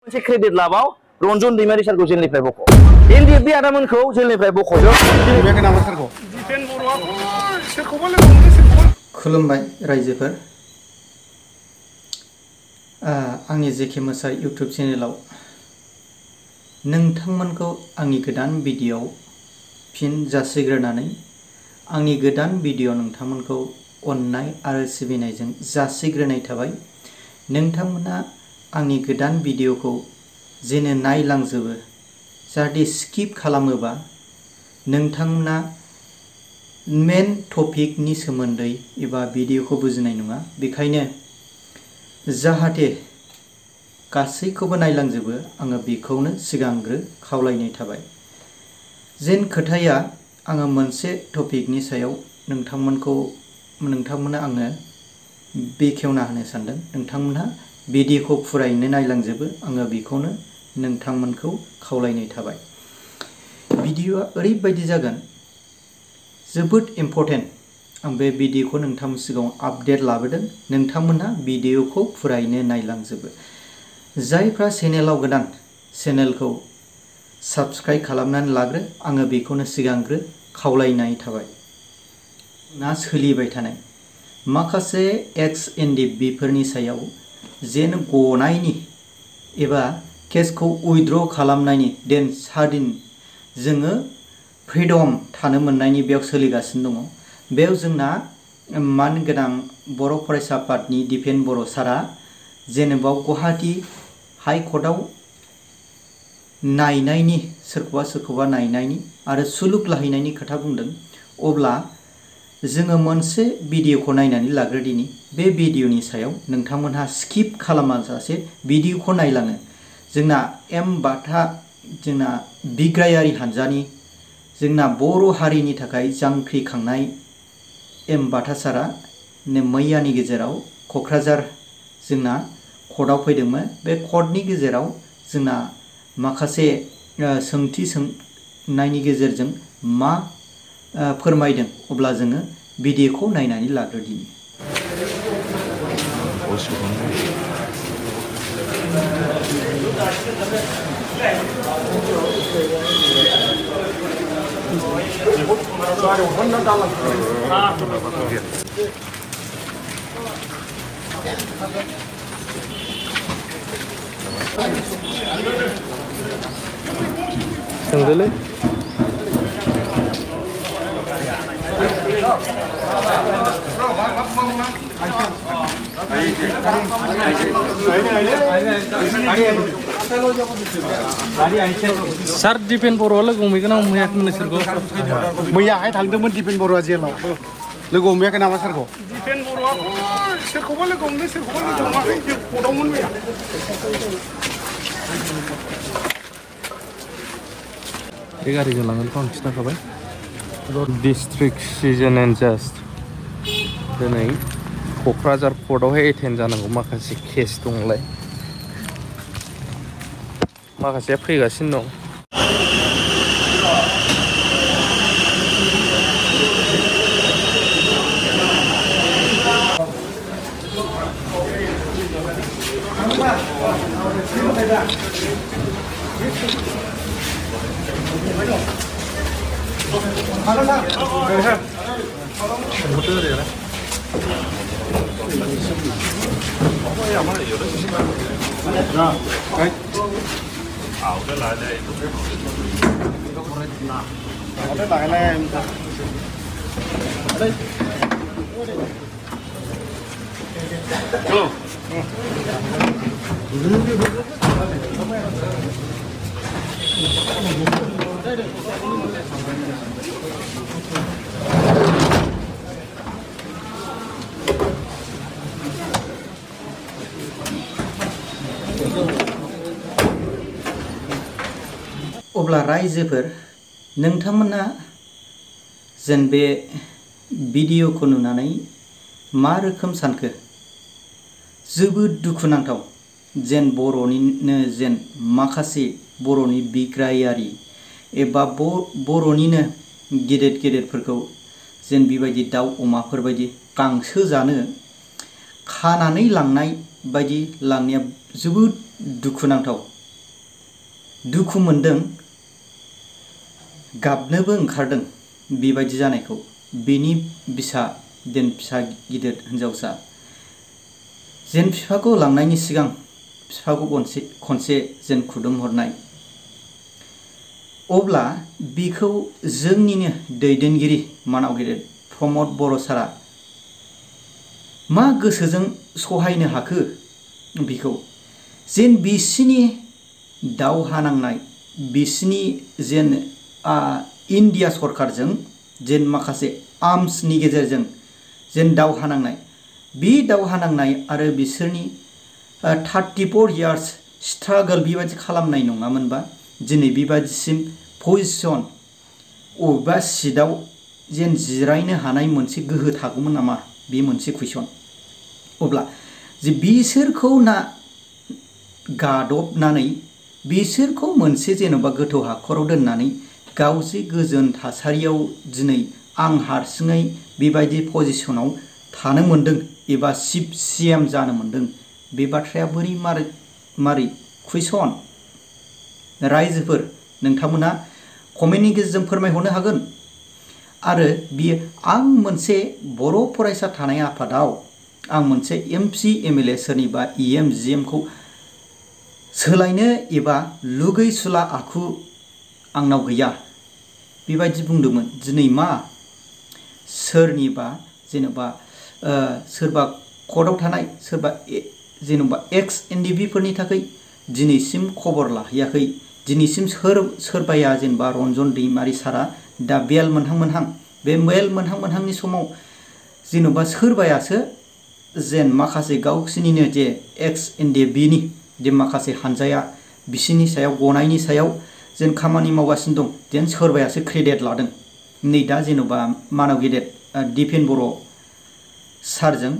मोनसे क्रेडिट लाबाव रन्जन दैमारि सारखौ जेलनिफ्राय बख' एनडिएफबि आदामोनखौ जेलनिफ्राय बख'दो खुलुमबाय रायजोफोर आंनि जेके मोसार इउट्युब चेनेलाव नोंथांमोनखौ आंनि गोदान भिडिअ फिन जासिग्रोनानै आंनि गोदान भिडिअ नोंथांमोनखौ अननाय आरो सिबिनायजों जासिग्रोनाय थाबाय। नोंथांमोना आंनि गोदान भिडिअखौ जेनो नायलांजोबो जाहाथे स्किप खालामोबा नोंथांमोना मेन टपिकनि सोमोन्दै एबा भिडिअखौ बुजिनाय नङा। बेखायनो जाहाथे गासैखौबो नायलांजोबो आङो बेखौनो सिगांग्रो खावलायनाय थाबाय। जेन खोथाया आङो मोनसे टपिकनि सायाव नोंथांमोना आङो बेखेवना होनो सानदों। नोंथांमोनहा भिडिअखौ फुरायैनो नायलांजोबो आङो बेखौनो नोंथांमोनखौ खावलायनाय थाबाय। भिडिअआ ओरैबायदि जागोन जोबोद इम्पर्टेन्ट। आं बे भिडिअखौ नोंथांमोननि सिगाङाव आपडेट लाबोदों। नोंथांमोनहा भिडिअखौ फुरायैनो नायलांजोबो। जायफ्रा चेनेलाव गोदान चेनेलखौ साबस्क्राइब खालामनानै लाग्रो आङो बेखौनो सिगांग्रो खावलायनाय थाबाय। ना सोलिबाय थानाय माखासे एक्स एनडिएफबिफोरनि सायाव जेन गनायनि एबा केसखौ उइथड्र खालामनायनि स्वाधीन जोङो फ्रिडम थानो मोननायनि बेयाव सोलिगासिनो दङ। बेयाव जोंना मानगोनां बर' फरायसा आफादनि दिपेन बर' सारा जेनेबा गुवाहाटी हाइकर्टआव नायनायनि सोरखौबा नायनायनि आरो सुलुक लाहैनायनि खोथा बुंदों। अब्ला जोङो मोनसे भिडिअखौ नायनानै लाग्रो दिनि। बे भिडिअनि सायाव नोंथांमोनहा स्किप खालामाजासे भिडिअखौ नायलाङो। जोंना एम बाथा जोंना बिग्रायारि हानजानि जोंना बर' हारिनि थाखाय जांख्रिखांनाय एम बाथा सारा मैयानि गेजेराव क'क्राझार जोंना कर्टआव फैदोंमोन। बे कर्टनि गेजेराव जोंना माखासे सोंथि सोंनायनि गेजेरजों मा फोरमायदों अब्ला जोङो भिडिअखौ नायनानै लाग्रो दिनि। सोंदोलै सार दिपेन बर'आ लोगो हमहैगोन ना हमहैयाखैमोन नोंसोरखौ? मैयाहाय थांदोंमोन दिपेन बर'आ जेलाव। लोगो हमहैयाखै नामा सारखौ? दिपेन बर'आ सोरखौबा लोगो हमदों सोरखौबा लोगो हमाखै जों कर्टआवमोन मैया। बे गारिजों लांगोनखौ आं खिन्थाखाबाय। डिस्ट्रिक्ट सिजन एन्ड जास्ट दिनै क'क्राझार कर्टआवहाय एटेन्ड जानांगौ। माखासे केस दंलाय माखासेया फैगासिनो दं। अब्ला रायजोफोर नोंथांमोना जेन बे भिडिअखौ नुनानै मा रोखोम सानखो? जोबोद दुखुनांथाव जेन बर'निनो जेन माखासे बर'नि बिग्रायारि एबा बर'निनो गेदेरफोरखौ जेन बेबायदि दाउ अमाफोरबायदि गांसो जानो खानानै लांनाय बायदि लांनाया जोबोद दुखुनांथाव। दुखु मोनदों गाबनोबो ओंखारदों बेबायदि जानायखौ बेनि फिसा गिदिर हिनजावसा जेन बिफाखौ लांनायनि सिगां बिफाखौ खनसे जेन खुदुमहरनाय अब्ला बेखौ जोंनिनो दैदेनगिरि मानाव गेदेर प्रमद बर' सारा मा गोसोजों सहायनो हाखो बेखौ जेन बिसिनि दावहा नांनाय बिसिनि जेन इन्डिया सरकारजों जेन माखासे आर्म्सनि गेजेरजों जेन दावहा नांनाय बे दावहा नांनाय आरो बिसोरनि 34 years स्ट्रागल बेबायदि खालामनाय नङामोनबा दिनै बेबायदिसिम पजिशन अबेबा सिटआव जेन जिरायनो हानाय मोनसे गोहो थागौमोन नामा बे मोनसे कुइसन अब्ला जे बिसोरखौ गादबनानै बिसोरखौ मोनसे जेन'बा गोथौ हाखराव दोननानै गावजे गोजोन थासारियाव दिनै आं हारसिङै बेबायदि पजिशनाव थानो मोन्दों एबा चिफ CM जानो मोन्दों बे बाथ्राया बोरै मारै कुइसन रायजोफोर नोंथांमोना कमेन्टनि गेजेरजों फोरमायहरनो हागोन आरो बियो आं मोनसे बर' फरायसा थानाय आफादाव आं मोनसे MP MLA सोरनिबा EM GM खौ सोलायनो एबा लुगैसुला आखु आंनाव गैया बेबायदि बुंदोंमोन दिनै मा सोरनिबा जेनेबा सोरबा कर्टआव थानाय सोरबा जेनेबा एक्स NDB फोरनि थाखाय दिनैसिम खबर लाहैयाखै दिनैसिम सोरबाया जेनेबा रन्जन दैमारि सारा दा बेल मोनहां बे बेल मोनहांनि समाव जेनेबा सोरबायासो जेन माखासे गावसिनिनो जे एक्स NDB नि जे माखासे हानजाया बिसिनि सायाव गनायनि सायाव जेन खामानि मावगासिनो दं जेन सोरबायासो क्रेडिट लादों नै दा जेनेबा मानाव गेदेर दिपेन बर' सारजों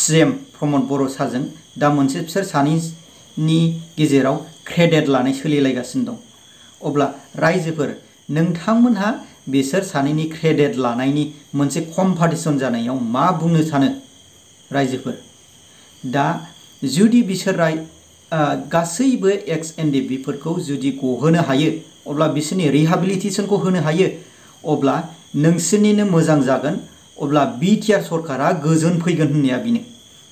CM प्रमद बर' सारजों दा मोनसे बिसोर सानैनि गेजेराव क्रेडिट लानाय सोलिलायगासिनो दं अब्ला रायजोफोर नोंथांमोनहा बिसोर सानैनि क्रेडिट लानायनि मोनसे कम्पिटिशन जानायाव मा बुंनो सानो रायजोफोर दा जुदि बिसोर गासैबो एक्स NDB फोरखौ जुदि गहोनो हायो अब्ला बिसोरनि रिहेबिलिटेशनखौ होनो हायो अब्ला नोंसोरनिनो मोजां जागोन अब्ला BTR सरकारा गोजोन फैगोन होननाया बेनो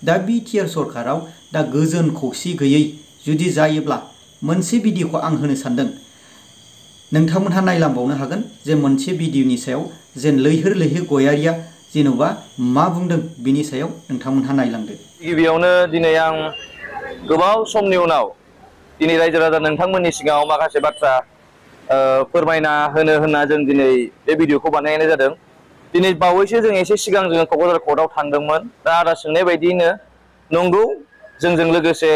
दा BTR सरकाराव दा गोजोन खौसे गैयै जुदि जायोब्ला मोनसे भिडिअखौ आं होनो सानदों नोंथांमोनहा नायलांबावनो हागोन जे मोनसे भिडिअनि सायाव जेन लैहोर गयारिया जेन'बा मा बुंदों बिनि सायाव नोंथांमोनहा नायलांदो गिबियावनो दिनै आं गोबाव समनि उनाव दिनै रायजो राजा नोंथांमोननि सिगाङाव माखासे बाथ्रा फोरमायना होनो होनना जों दिनै बे भिडिअखौ बानायनाय जादों दिनै बावैसो जों एसे सिगां जों क'क्राझार कर्टआव थांदोंमोन दा आदा सोंनाय बायदियैनो नंगौ जोंजों लोगोसे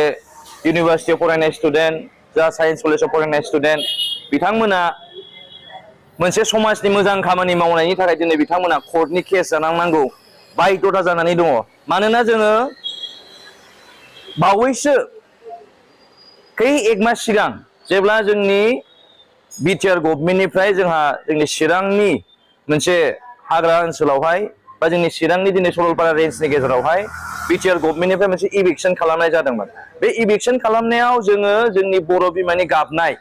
इउनिभार्सिटियाव फरायनाय स्टुडेन्ट जा साइन्स कलेजाव फरायनाय स्टुडेन्ट बिथांमोना मोनसे समाजनि मोजां खामानि मावनायनि थाखाय दिनै बिथांमोना कर्टनि केस जानांगौ बायध'था जानानै दङ मानोना जोङो बावैसो एक मास सिगां जेब्ला जोंनि BTR गभर्नमेन्टनिफ्राय जोंहा जोंनि चिरांनि मोनसे हाग्रा ओनसोलावहाय बा जोंनि चिरांनि दिनै सरलपारा रेन्जनि गेजेरावहाय BTR गभर्नमेन्टनिफ्राय मोनसे इभिक्सन खालामनाय जादोंमोन बे इभिक्सन खालामनायाव जोङो जोंनि बर' बिमानि गाबनाय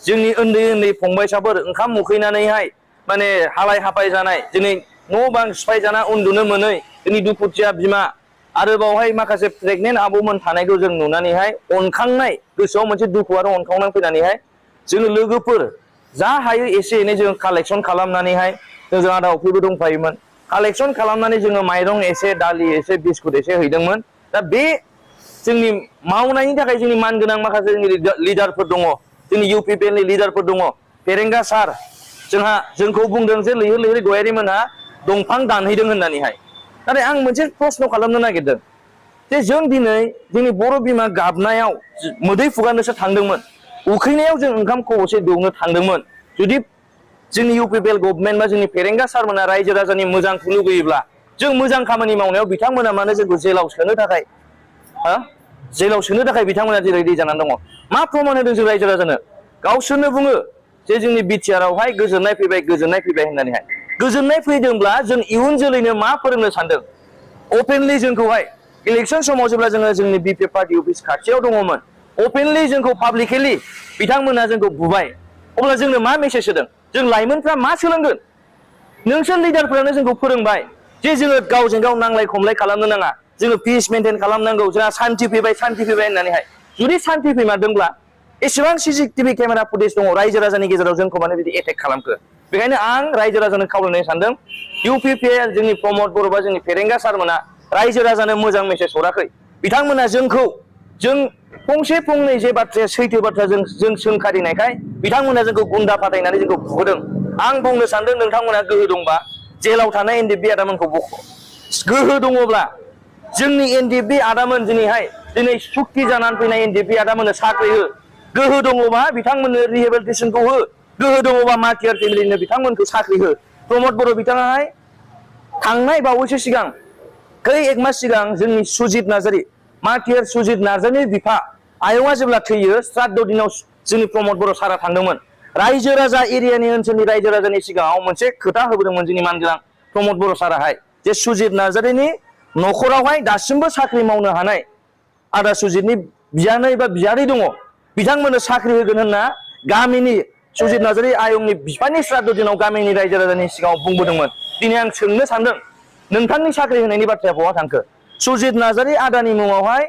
जोंनि उन्दै फंबायसाफोर ओंखाम उखैनानैहाय माने हालाय हाफाय जानाय दिनै न' बां सिफाय जाना उन्दुनो मोनै जोंनि दुखुथिया बिमा आरो बावहाय माखासे प्रेगनेन्ट आबौमोन थानायखौ जों नुनानैहाय अनखांनाय गोसोआव मोनसे दुखु आरो अनखांनाय फैनानैहाय जोङो लोगोफोर जा हायो एसे एनै जों कालेक्सन खालामनानैहाय जों आदा अफ्रिबो दंफायोमोन कालेक्सन खालामनानै जोङो माइरं एसे दालि एसे बिस्कुट एसे हैदोंमोन दा बे जोंनि मावनायनि थाखाय जोंनि मानगोनां माखासे जोंनि लिडारफोर दङ जोंनि UPPL नि लिडारफोर दङ फेरेंगा सार जोंखौ बुंदों जे लैहोर गयारिमोनहा दंफां दानहैदों होननानैहाय नाथाय आं मोनसे प्रश्न खालामनो नागिरदों जे जों दिनै जोंनि बर' बिमा गाबनायाव मोदै फुगारनोसो थांदोंमोन उखैनायाव जों ओंखाम खबसे दौनो थांदोंमोन जुदि जोंनि UPPL गभर्नमेन्ट बा जोंनि फेरेंगा सारमोना रायजो राजानि मोजांखौ लुगैयोब्ला जों मोजां खामानि मावनायाव बिथांमोना मानो जोंखौ जेलाव सोनो थाखाय बिथांमोना जेरै जानानै दङ मा प्रमान होदों जों रायजो राजानो गावसोरनो बुङो जे जोंनि BTR आवहाय गोजोननाय फैबाय होननानैहाय गोजोननाय फैदोंब्ला जों इयुन जोलैनो मा फोरोंनो सानदों अपेनलि जोंखौहाय इलेक्सन समाव जेब्ला जोङो जोंनि BP पार्टी अफिस खाथियाव दङमोन अपेनलि जोंखौ पाब्लिकलि बिथांमोना जोंखौ बुबाय अब्ला जोंनो मा मेसेज होदों जों लाइमोनफ्रा मा सोलोंगोन नोंसोर लिडारफोरानो जोंखौ फोरोंबाय जे जोङो गावजों गाव नांलाय खमलाय खालामनो नाङा जोङो पिस मेनटेन खालामनांगौ जोंहा सान्थि फैबाय होननानैहाय जुदि सान्थि फैमारदोंब्ला एसेबां CCTV केमेरा फुटेज दङ रायजो राजानि गेजेराव जोंखौ माने बिदि एटेक खालामखो बेखायनो आं रायजो राजानो खावलायनो सानदों UPPL जोंनि प्रमद बर' बा जोंनि फेरेंगा सारमोना रायजो राजानो मोजां मेसेज हराखै बिथांमोना जोंखौ जों फंसे फंनै जे बाथ्राया सैथो बाथ्रा जों सोंखारिनायखाय बिथांमोना जोंखौ गुन्दा फाथायनानै जोंखौ बुदों आं बुंनो सानदों नोंथांमोना गोहो दंबा जेलाव थानाय NDFB आदामोनखौ बख' गोहो दङब्ला जोंनि NDFB आदामोन दिनै सुक्ति जानानै फैनाय NDFB आदामोननो साख्रि हो गोहो दङबा बिथांमोननो रिहेबिलिटेसनखौ हो गोहो दङबा मार्टियार फेमिलिनो बिथांमोनखौ साख्रि हो प्रमद बर' बिथाङाहाय थांनाय बावैसो सिगां एक मास सिगां जोंनि सुजित नार्जारी मार्टियार सुजित नार्जारीनि बिफा आयंआ जेब्ला थैयो श्राद्ध दिनाव जोंनि प्रमद बर' सारा थांदोंमोन रायजो राजा एरियानि ओनसोलनि रायजो राजानि सिगाङाव मोनसे खोथा होबोदोंमोन जोंनि मानगोनां प्रमद बर' साराहाय जे सुजित नार्जारीनि न'खरावहाय दासिमबो साख्रि मावनो हानाय आदा सुजितनि बियानै बा बियादै दङ बिथांमोननो साख्रि होगोन होनना गामिनि सुजित नार्जारी आयंनि बिफानि श्राद्ध दिनाव गामिनि रायजो राजानि सिगाङाव बुंबोदोंमोन दिनै आं सोंनो सानदों नोंथांनि साख्रि होनायनि बाथ्राया बहा थांखो सुजित नार्जारी आदानि मुङावहाय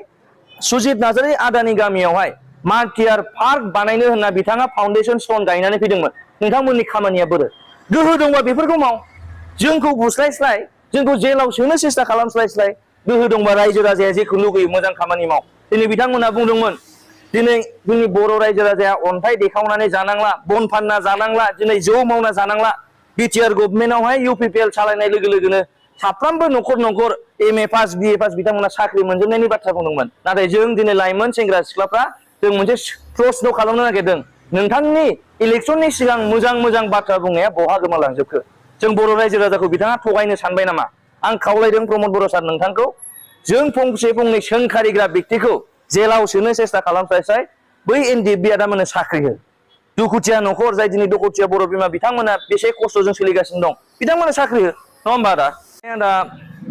सुजित नार्जारी आदानि गामियावहाय मार्टियार पार्क बानायनो होनना बिथाङा फाउन्डेसन स्टन गायनानै फैदोंमोन नोंथांमोननि खामानिया बोरो गोहो दंबा बेफोरखौ माव जोंखौ बुस्लायस्लाय जोंखौ जेलाव सोनो सेस्था खालामस्लायस्लाय गोहो दंबा रायजो राजाया जेखौ लुगैयो मोजां खामानि माव दिनै बिथांमोना बुंदोंमोन दिनै जोंनि बर' रायजो राजाया अन्थाइ देखावनानै जानांला बन फानना जानांला दिनै जौ मावना जानांला बिटिआर गभर्नमेन्टआवहाय UPPL सालायनाय लोगो लोगोनो साफ्रोमबो न'खर MA पास BA पास बिथांमोना साख्रि मोनजोबनायनि बाथ्रा बुंदोंमोन नाथाय जों दिनै लाइमोन सेंग्रा सिख्लाफ्रा जों मोनसे प्रश्न खालामनो नागिरदों नोंथांनि इलेक्सननि सिगां मोजां बाथ्रा बुंनाया बहा गोमालांजोबखो जों बर' रायजो राजाखौ बिथाङा थगायनो सानबाय नामा आं खावलायदों प्रमद बर' सार नोंथांखौ जों फंसे फंनै सोंखारिग्रा व्यक्तिखौ जेलाव सोनो सेस्था खालामस्लायस्लाय बै NDFB आदामोननो साख्रि हो दुखुथिया न'खर जाय दिनै दुखुथिया बर' बिमा बिथांमोना बेसे खस्थ'जों सोलिगासिनो दं बिथांमोननो साख्रि हो नङा होमबा दा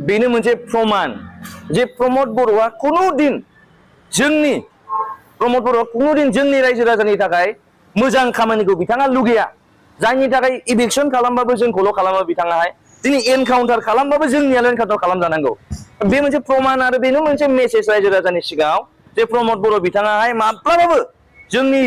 बेनो मोनसे प्रमान जे प्रमद बर'आ खुनुदिन जोंनि रायजो राजानि थाखाय मोजां खामानिखौ बिथाङा लुगैया जायनि थाखाय इलेक्सन खालामबाबो जोंखौल' खालामो बिथाङाहाय दिनै एनकाउन्टार खालामबाबो जोंनियाल' एनकाउन्टार खालामजानांगौ बे मोनसे प्रमान आरो बेनो मोनसे मेसेज रायजो राजानि सिगाङाव जे प्रमद बर' बिथाङाहाय माब्लाबाबो जोंनि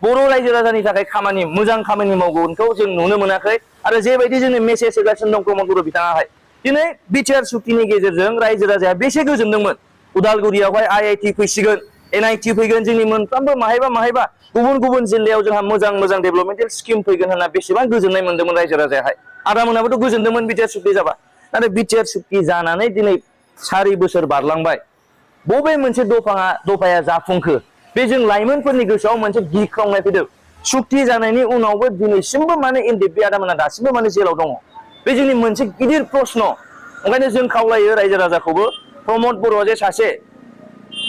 बर' रायजो राजानि थाखाय मोजां खामानि मावगोनखौ जों नुनो मोनाखै आरो जेबायदि जोंनो मेसेज होगासिनो दं प्रमद बर' बिथाङाहाय दिनै बिटिआर सुक्तिनि गेजेरजों रायजो राजाया बेसे गोजोनदोंमोन उदालगुरियावहाय IIT फैसिगोन NIT फैगोन जोंनि मोनफ्रोमबो माहायबा गुबुन जिल्लायाव जोंहा मोजां डेभेलपमेन्टेल स्किम फैगोन होनना बेसेबां गोजोननाय मोन्दोंमोन रायजो राजायाहाय आदामोनाबोथ' गोजोनदोंमोन बिटिआर सुक्ति जाबा नाथाय बिटिआर सुक्ति जानानै दिनै 4 बोसोर बारलांबाय बबे मोनसे दफाया जाफुंखो बे जों लाइमोनफोरनि गोसोआव मोनसे गिख्रंनाय फैदों सुक्ति जानायनि उनावबो दिनैसिमबो माने NDFB आदामोना दासिमबो माने जेलाव दङ बे जोंनि मोनसे गिदिर प्रश्न ओंखायनो जों खावलायो रायजो राजाखौबो प्रमद बर'आ जे सासे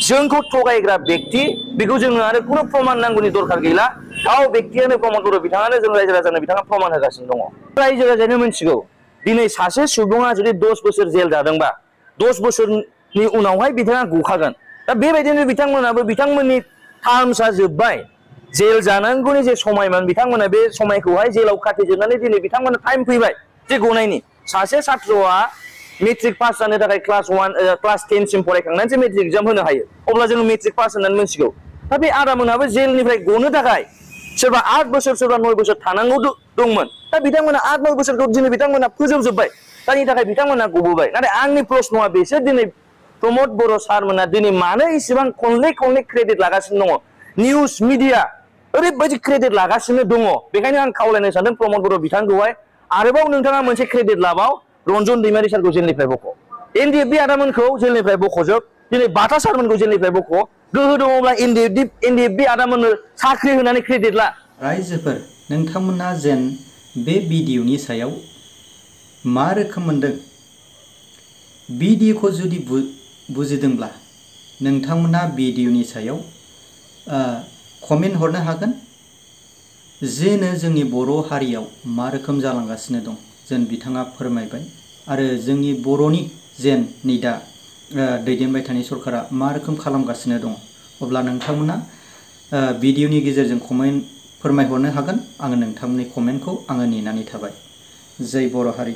जोंखौ थगायग्रा व्यक्ति बेखौ जोङो आरो खुनु प्रमान नांगौनि दरखार गैला गाव व्यक्तियानो प्रमद बर' बिथाङानो जों रायजो राजानो बिथाङा प्रमान होगासिनो दङ रायजो राजायानो मिथिगौ दिनै सासे सुबुङा जुदि 10 बोसोर जेल जादोंबा 10 बोसोरनि उनावहाय बिथाङा गखागोन दा बेबायदिनो बिथांमोनाबो बिथांमोननि टार्मसा जोब्बाय जेल जानांगौनि जे समायमोन बिथांमोना बे समायखौहाय जेलाव खाथेजोबनानै दिनै बिथांमोना टाइम फैबाय जे गनायनि सासे छात्रआ मेट्रिक पास जानो थाखाय क्लास 10 सिम फरायखांनानैसो मेट्रिक एग्जाम होनो हायो अब्ला जोङो मेट्रिक पास होननानै मिथिगौ दा बे आदामोनाबो जेलनिफ्राय गनो थाखाय सोरबा 8 बोसोर सोरबा 9 बोसोर थानांगौ दंमोन दा बिथांमोना 8-9 बोसोरखौ दिनै बिथांमोना फोजोबजोब्बाय जायनि थाखाय बिथांमोना गबोबाय नाथाय आंनि प्रश्नआ बेसो दिनै प्रमद बर' सारमोना दिनै मानो इसेबां खनले क्रेडिट लागासिनो दङ निउस मिडिया ओरैबायदि क्रेडिट लागासिनो दङ बेखायनो आं खावलायनो सानदों प्रमद बर' बिथांखौहाय आरोबाव नोंथाङा मोनसे क्रेडिट लाबाव रन्जन दैमारि सारखौ जेलनिफ्राय बख' NDFB आदामोनखौ जेलनिफ्राय बख'जोब दिनै बाथा सारमोनखौ जेलनिफ्राय बख' गोहो दङब्ला NDFB आदामोननो साख्रि होनानै क्रेडिट ला रायजोफोर नोंथांमोना जेन बे भिडिअनि सायाव मा रोखोम मोनदों भिडिअखौ जुदि बुजिदोंब्ला नोंथांमोना भिडिअनि सायाव कमेन्ट हरनो हागोन जेनो जोंनि बर' हारियाव मा रोखोम जालांगासिनो दं जेन बिथाङा फोरमायबाय आरो जोंनि बर'नि जेन नै दा दैदेनबाय थानाय सरकारा मा रोखोम खालामगासिनो दं अब्ला नोंथांमोना भिडिअनि गेजेरजों कमेन्ट फोरमायहरनो हागोन। आङो नोंथांमोननि कमेन्टखौ आङो नेनानै थाबाय। जय बर' हारि।